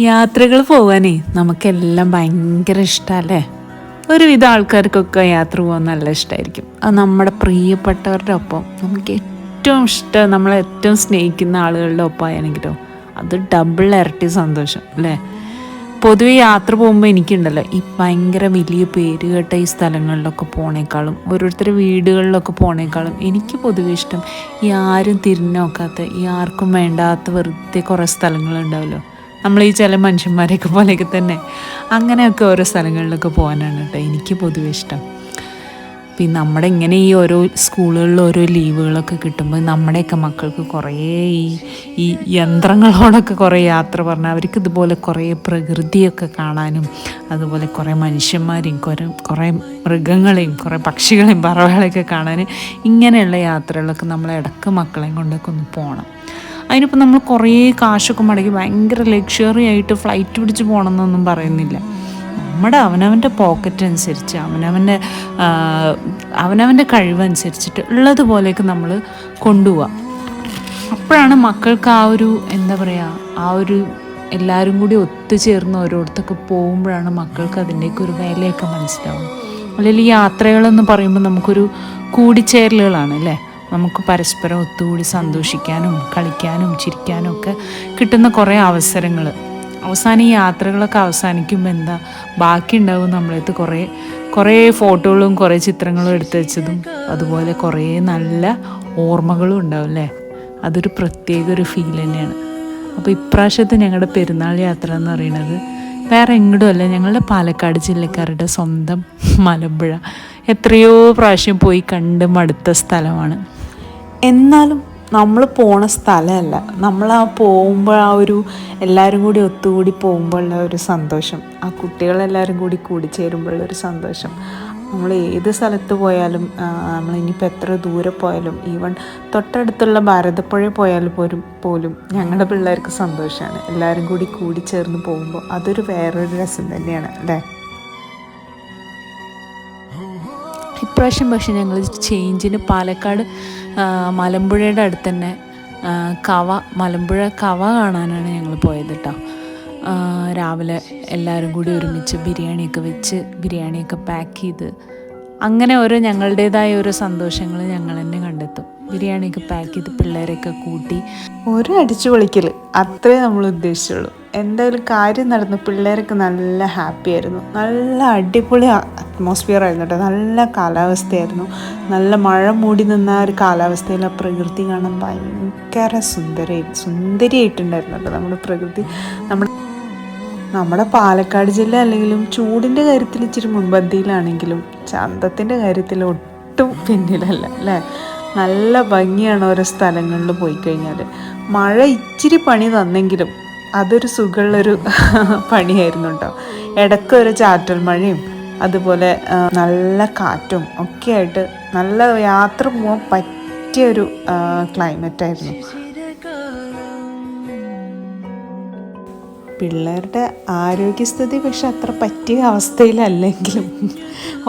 യാത്രകൾ പോകാനേ നമുക്കെല്ലാം ഭയങ്കര ഇഷ്ടമല്ലേ. ഒരുവിധം ആൾക്കാർക്കൊക്കെ യാത്ര പോകാൻ നല്ല ഇഷ്ടമായിരിക്കും. അത് നമ്മുടെ പ്രിയപ്പെട്ടവരുടെ ഒപ്പം നമുക്ക് ഏറ്റവും ഇഷ്ടം, നമ്മളെ ഏറ്റവും സ്നേഹിക്കുന്ന ആളുകളുടെ ഒപ്പമാണെങ്കിലോ അത് ഡബിൾ ഇരട്ടി സന്തോഷം അല്ലേ. പൊതുവെ യാത്ര പോകുമ്പോൾ എനിക്കുണ്ടല്ലോ ഈ ഭയങ്കര വലിയ പേര് കേട്ട ഈ സ്ഥലങ്ങളിലൊക്കെ പോണേക്കാളും ഓരോരുത്തരുടെ വീടുകളിലൊക്കെ പോണേക്കാളും എനിക്ക് പൊതുവെ ഇഷ്ടം ഈ ആരും തിരിഞ്ഞു നോക്കാത്ത, ഈ ആർക്കും വേണ്ടാത്ത വെറുതെ കുറേ സ്ഥലങ്ങളുണ്ടാവുമല്ലോ. നമ്മൾ ഈ ചില മനുഷ്യന്മാരെയൊക്കെ പോലെയൊക്കെ തന്നെ അങ്ങനെയൊക്കെ ഓരോ സ്ഥലങ്ങളിലൊക്കെ പോകാനാണ് കേട്ടോ എനിക്ക് പൊതുവെ ഇഷ്ടം. പിന്നെ നമ്മുടെ ഇങ്ങനെ ഈ ഓരോ സ്കൂളുകളിൽ ഓരോ ലീവുകളൊക്കെ കിട്ടുമ്പോൾ നമ്മുടെയൊക്കെ മക്കൾക്ക് കുറേ ഈ യന്ത്രങ്ങളോടൊക്കെ കുറേ യാത്ര പറഞ്ഞാൽ അവർക്ക് ഇതുപോലെ കുറേ പ്രകൃതിയൊക്കെ കാണാനും അതുപോലെ കുറേ മനുഷ്യന്മാരെയും കുറേ മൃഗങ്ങളെയും കുറേ പക്ഷികളെയും പറവകളെയൊക്കെ കാണാനും ഇങ്ങനെയുള്ള യാത്രകളൊക്കെ നമ്മൾ ഇടയ്ക്ക് മക്കളെയും കൊണ്ടൊക്കെ ഒന്ന് പോകണം. അതിനിപ്പോൾ നമ്മൾ കുറേ കാശൊക്കെ മുടക്കി ഭയങ്കര ലക്ഷറി ആയിട്ട് ഫ്ലൈറ്റ് പിടിച്ച് പോകണമെന്നൊന്നും പറയുന്നില്ല. നമ്മുടെ അവനവൻ്റെ പോക്കറ്റ് അനുസരിച്ച് അവനവൻ്റെ കഴിവനുസരിച്ചിട്ട് ഉള്ളതുപോലെയൊക്കെ നമ്മൾ കൊണ്ടുപോവാം. അപ്പോഴാണ് മക്കൾക്ക് ആ ഒരു എന്താ പറയുക, ആ ഒരു എല്ലാവരും കൂടി ഒത്തുചേർന്ന് ഓരോരുത്തൊക്കെ പോകുമ്പോഴാണ് മക്കൾക്ക് അതിൻ്റെയൊക്കെ ഒരു വിലയൊക്കെ മനസ്സിലാവും. അല്ലെങ്കിൽ ഈ യാത്രകളെന്ന് പറയുമ്പോൾ നമുക്കൊരു കൂടിച്ചേരലുകളാണ് അല്ലേ. നമുക്ക് പരസ്പരം ഒത്തുകൂടി സന്തോഷിക്കാനും കളിക്കാനും ചിരിക്കാനും ഒക്കെ കിട്ടുന്ന കുറേ അവസരങ്ങൾ. അവസാനം ഈ യാത്രകളൊക്കെ അവസാനിക്കുമ്പോൾ എന്താ ബാക്കി ഉണ്ടാവും നമ്മളടുത്ത് കുറേ ഫോട്ടോകളും കുറേ ചിത്രങ്ങളും എടുത്തു വെച്ചതും അതുപോലെ കുറേ നല്ല ഓർമ്മകളും ഉണ്ടാവും അല്ലേ. അതൊരു പ്രത്യേക ഒരു ഫീൽ തന്നെയാണ്. അപ്പോൾ ഇപ്രാവശ്യത്തെ ഞങ്ങളുടെ പെരുന്നാൾ യാത്ര എന്ന് പറയുന്നത് വേറെ എങ്ങോട്ടും അല്ല, ഞങ്ങളുടെ പാലക്കാട് ജില്ലക്കാരുടെ സ്വന്തം മലമ്പുഴ. എത്രയോ പ്രാവശ്യം പോയി കണ്ട് മടുത്ത സ്ഥലമാണ്. എന്നാലും നമ്മൾ പോണ സ്ഥലമല്ല, നമ്മൾ ആ പോകുമ്പോൾ ആ ഒരു എല്ലാവരും കൂടി ഒത്തുകൂടി പോകുമ്പോഴുള്ള ഒരു സന്തോഷം, ആ കുട്ടികളെല്ലാവരും കൂടി ചേരുമ്പോഴുള്ളൊരു സന്തോഷം. നമ്മൾ ഏത് സ്ഥലത്ത് പോയാലും നമ്മൾ ഇനിയിപ്പോൾ എത്ര ദൂരെ പോയാലും ഈവൻ തൊട്ടടുത്തുള്ള ഭാരതപ്പുഴ പോയാൽ പോലും ഞങ്ങളുടെ പിള്ളേർക്ക് സന്തോഷമാണ്. എല്ലാവരും കൂടി ചേർന്ന് പോകുമ്പോൾ അതൊരു വേറൊരു രസം തന്നെയാണ് അല്ലേ. ഇപ്രാവശ്യം പക്ഷേ ഞങ്ങൾ ചേഞ്ചിന് പാലക്കാട് മലമ്പുഴയുടെ അടുത്ത് തന്നെ മലമ്പുഴ കവ കാണാനാണ് ഞങ്ങൾ പോയത് കേട്ടോ. രാവിലെ എല്ലാവരും കൂടി ഒരുമിച്ച് ബിരിയാണിയൊക്കെ വെച്ച് ബിരിയാണിയൊക്കെ പാക്ക് ചെയ്ത് അങ്ങനെ ഓരോ ഞങ്ങളുടേതായ ഓരോ സന്തോഷങ്ങൾ ഞങ്ങൾ തന്നെ കണ്ടെത്തും. ബിരിയാണിയൊക്കെ പാക്ക് ചെയ്ത് പിള്ളേരെയൊക്കെ കൂട്ടി ഒരു അടിച്ചു പൊളിക്കൽ, അത്രേ നമ്മൾ ഉദ്ദേശിച്ചുള്ളൂ. എന്തായാലും കാര്യം നടന്നു. പിള്ളേരൊക്കെ നല്ല ഹാപ്പി ആയിരുന്നു. നല്ല അടിപൊളി അറ്റ്മോസ്ഫിയർ ആയിരുന്നു കേട്ടോ. നല്ല കാലാവസ്ഥയായിരുന്നു. നല്ല മഴ മൂടി നിന്ന ഒരു കാലാവസ്ഥയിൽ ആ പ്രകൃതി കാണാൻ ഭയങ്കര സുന്ദരിയായിട്ടുണ്ടായിരുന്നു കേട്ടോ നമ്മുടെ പ്രകൃതി. നമ്മുടെ പാലക്കാട് ജില്ല അല്ലെങ്കിലും ചൂടിൻ്റെ കാര്യത്തിൽ ഇച്ചിരി മുൻപന്തിയിലാണെങ്കിലും ചന്തത്തിൻ്റെ കാര്യത്തിൽ ഒട്ടും പിന്നിലല്ല അല്ലേ. നല്ല ഭംഗിയാണ് ഓരോ സ്ഥലങ്ങളിൽ പോയി കഴിഞ്ഞാൽ. മഴ ഇച്ചിരി പണി തന്നെങ്കിലും അതൊരു സുഖമുള്ളൊരു പണിയായിരുന്നു കേട്ടോ. ഇടയ്ക്കൊരു ചാറ്റൽ മഴയും അതുപോലെ നല്ല കാറ്റും ഒക്കെ ആയിട്ട് നല്ല യാത്ര പോകാൻ പറ്റിയൊരു ക്ലൈമറ്റായിരുന്നു. പിള്ളേരുടെ ആരോഗ്യസ്ഥിതി പക്ഷെ അത്ര പറ്റിയ അവസ്ഥയിലല്ലെങ്കിലും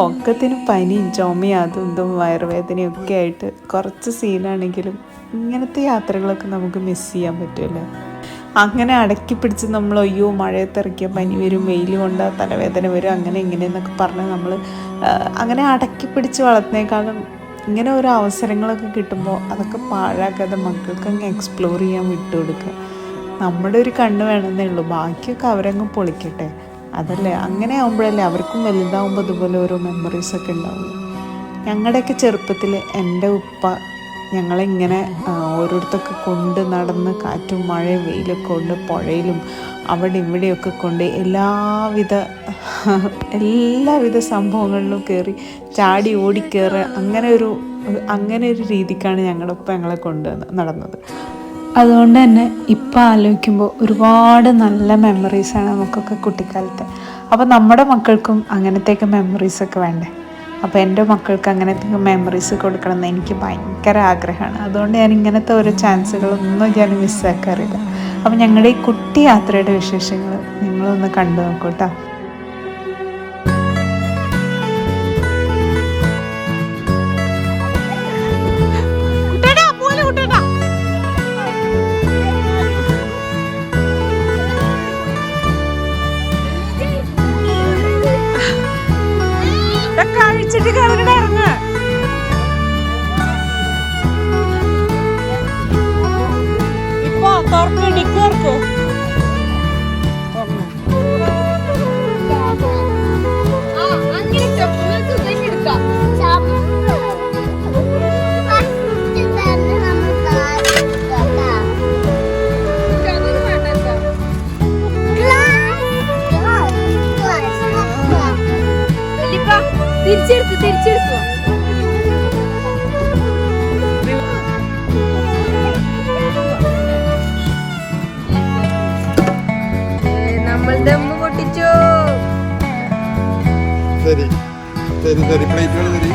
ഒക്കത്തിന് പനിയും ചുമയും അതും ഇതും വയറുവേദനയും ഒക്കെ ആയിട്ട് കുറച്ച് സീനാണെങ്കിലും ഇങ്ങനത്തെ യാത്രകളൊക്കെ നമുക്ക് മിസ് ചെയ്യാൻ പറ്റുമല്ലോ. അങ്ങനെ അടക്കി പിടിച്ച് നമ്മൾ അയ്യോ മഴയത്തിറക്കിയ പനി വരും, വെയിൽ കൊണ്ടാൽ തലവേദന വരും, അങ്ങനെ ഇങ്ങനെയെന്നൊക്കെ പറഞ്ഞ് നമ്മൾ അങ്ങനെ അടക്കി പിടിച്ച് വളർത്തുന്നേക്കാളും ഇങ്ങനെ ഓരോ അവസരങ്ങളൊക്കെ കിട്ടുമ്പോൾ അതൊക്കെ പാഴാക്കാതെ മക്കൾക്ക് അങ്ങ് എക്സ്പ്ലോർ ചെയ്യാൻ വിട്ടുകൊടുക്കുക. നമ്മുടെ ഒരു കണ്ണ് വേണമെന്നേ ഉള്ളൂ, ബാക്കിയൊക്കെ അവരങ്ങ് പൊളിക്കട്ടെ. അതല്ലേ, അങ്ങനെ ആകുമ്പോഴല്ലേ അവർക്കും വലുതാവുമ്പോൾ അതുപോലെ ഓരോ മെമ്മറീസൊക്കെ ഉണ്ടാവുള്ളൂ. ഞങ്ങളുടെയൊക്കെ ചെറുപ്പത്തിൽ എൻ്റെ ഉപ്പ ഞങ്ങളിങ്ങനെ ഓരോരുത്തൊക്കെ കൊണ്ട് നടന്ന് കാറ്റും മഴയും വെയിലൊക്കെ കൊണ്ട് പുഴയിലും അവിടെ ഇവിടെയൊക്കെ കൊണ്ട് എല്ലാവിധ സംഭവങ്ങളിലും കയറി ചാടി ഓടിക്കയറുക, അങ്ങനെ ഒരു രീതിക്കാണ് ഞങ്ങളുടെ ഉപ്പ ഞങ്ങളെ നടന്നത്. അതുകൊണ്ട് തന്നെ ഇപ്പം ആലോചിക്കുമ്പോൾ ഒരുപാട് നല്ല മെമ്മറീസാണ് നമുക്കൊക്കെ കുട്ടിക്കാലത്ത്. അപ്പോൾ നമ്മുടെ മക്കൾക്കും അങ്ങനത്തെയൊക്കെ മെമ്മറീസൊക്കെ വേണ്ടേ. അപ്പോൾ എൻ്റെ മക്കൾക്ക് അങ്ങനത്തെ മെമ്മറീസ് കൊടുക്കണമെന്ന് എനിക്ക് ഭയങ്കര ആഗ്രഹമാണ്. അതുകൊണ്ട് ഞാൻ ഇങ്ങനത്തെ ഓരോ ചാൻസുകളൊന്നും ഞാൻ മിസ്സാക്കാറില്ല. അപ്പോൾ ഞങ്ങളുടെ ഈ കുട്ടി യാത്രയുടെ വിശേഷങ്ങൾ നിങ്ങളൊന്ന് കണ്ടു നോക്കൂ കേട്ടോ. കഴിച്ചിട്ട് കറങ്ങി ഇറങ്ങ. ഇപ്പൊ തുറക്ക് ഡിക്ക് തുറക്ക്. തിരിച്ചെടുത്തു നമ്മൾ ദമ്മ് പൊട്ടിച്ചു. ശരി ശരി ശരി പ്ലേറ്റുകൾ ശരി.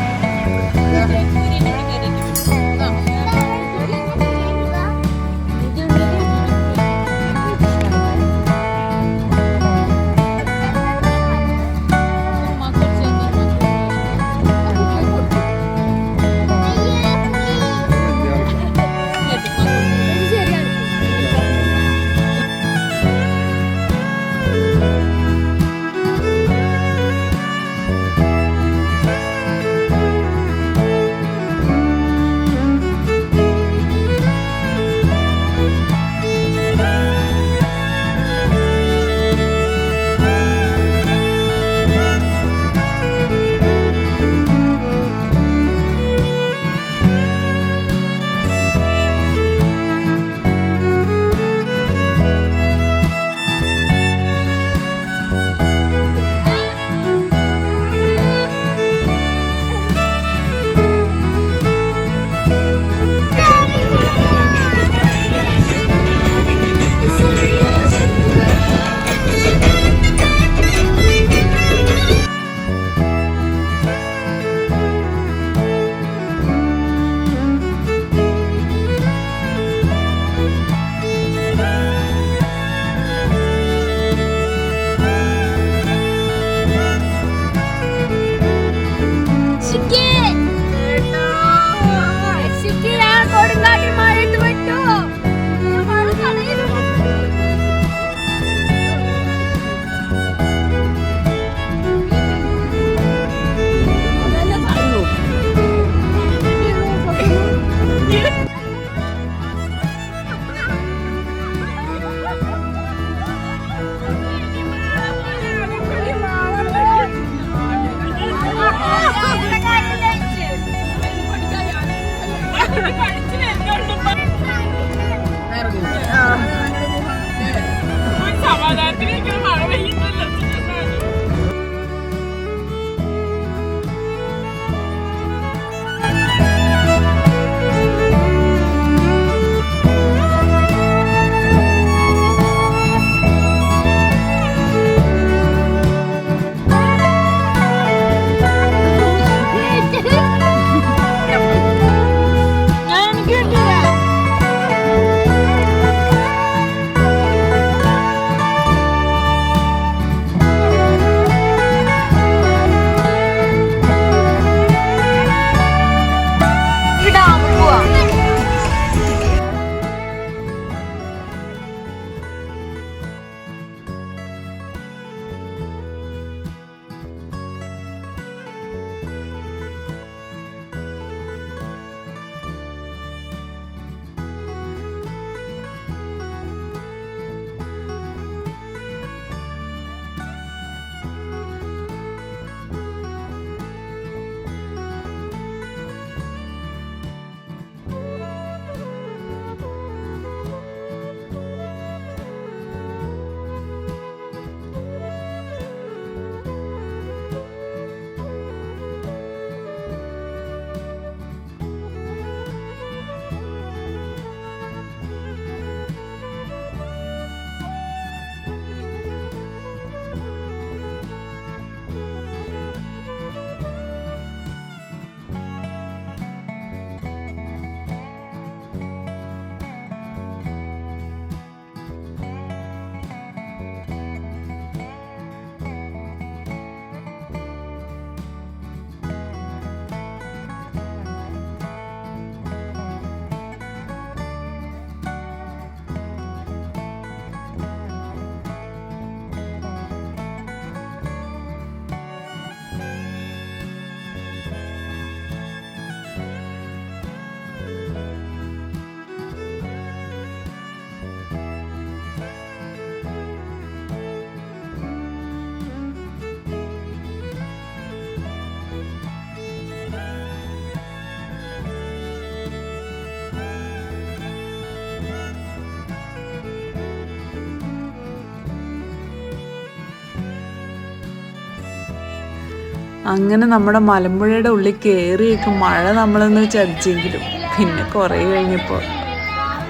അങ്ങനെ നമ്മുടെ മലമ്പുഴയുടെ ഉള്ളിൽ കയറിയൊക്കെ മഴ നമ്മളൊന്ന് ചതിച്ചെങ്കിലും പിന്നെ കുറേ കഴിഞ്ഞപ്പോൾ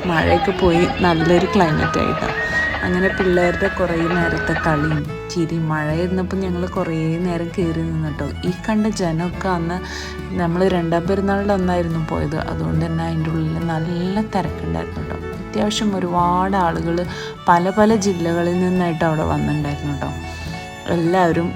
മഴയൊക്കെ പോയി നല്ലൊരു ക്ലൈമറ്റ് ആയിട്ടാണ്. അങ്ങനെ പിള്ളേരുടെ കുറേ നേരത്തെ കളിയും ചിരി മഴ ഇരുന്നപ്പോൾ ഞങ്ങൾ കുറേ നേരം കയറി നിന്നിട്ടോ. ഈ കണ്ട ജനമൊക്കെ അന്ന് നമ്മൾ 2ാം പെരുന്നാളിൻ്റെ അന്നായിരുന്നു പോയത്. അതുകൊണ്ട് തന്നെ അതിൻ്റെ ഉള്ളിൽ നല്ല തിരക്കുണ്ടായിരുന്നു കേട്ടോ. അത്യാവശ്യം ഒരുപാട് ആളുകൾ പല പല ജില്ലകളിൽ നിന്നായിട്ട് അവിടെ വന്നിട്ടുണ്ടായിരുന്നു കേട്ടോ. എല്ലാവരും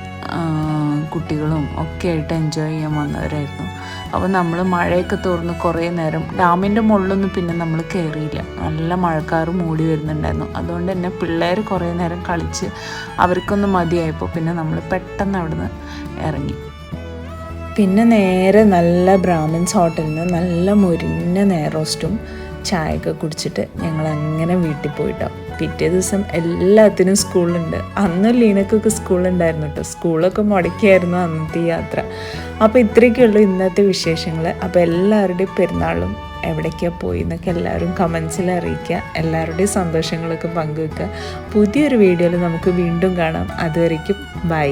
കുട്ടികളും ഒക്കെ ആയിട്ട് എൻജോയ് ചെയ്യാൻ വന്നവരായിരുന്നു. അപ്പോൾ നമ്മൾ മഴയൊക്കെ തോർന്ന് കുറേ നേരം ഡാമിൻ്റെ മുകളിലൊന്നും പിന്നെ നമ്മൾ കയറിയില്ല. നല്ല മഴക്കാറ് മൂടി വരുന്നുണ്ടായിരുന്നു. അതുകൊണ്ട് തന്നെ പിള്ളേർ കുറേ നേരം കളിച്ച് അവർക്കൊന്ന് മതിയായപ്പോൾ പിന്നെ നമ്മൾ പെട്ടെന്ന് അവിടുന്ന് ഇറങ്ങി. പിന്നെ നേരെ നല്ല ബ്രാഹ്മിൻസ് ഹോട്ടലിൽ നിന്ന് നല്ല മുരിഞ്ഞ നെയ്റോസ്റ്റും ചായയൊക്കെ കുടിച്ചിട്ട് ഞങ്ങൾ അങ്ങനെ വീട്ടിൽ പോയിട്ടോ. പിറ്റേ ദിവസം എല്ലാത്തിനും സ്കൂളുണ്ട്. അന്ന് ലീനക്കൊക്കെ സ്കൂളുണ്ടായിരുന്നു കേട്ടോ. സ്കൂളൊക്കെ മുടക്കിയായിരുന്നു അന്നത്തെ യാത്ര. അപ്പോൾ ഇത്രയൊക്കെയുള്ളൂ ഇന്നത്തെ വിശേഷങ്ങൾ. അപ്പോൾ എല്ലാവരുടെയും പെരുന്നാളും എവിടേക്കാണ് പോയി എന്നൊക്കെ എല്ലാവരും കമൻസിൽ അറിയിക്കുക. എല്ലാവരുടെയും സന്തോഷങ്ങളൊക്കെ പങ്കുവെക്കുക. പുതിയൊരു വീഡിയോയിൽ നമുക്ക് വീണ്ടും കാണാം. അതുവരേക്കും ബൈ.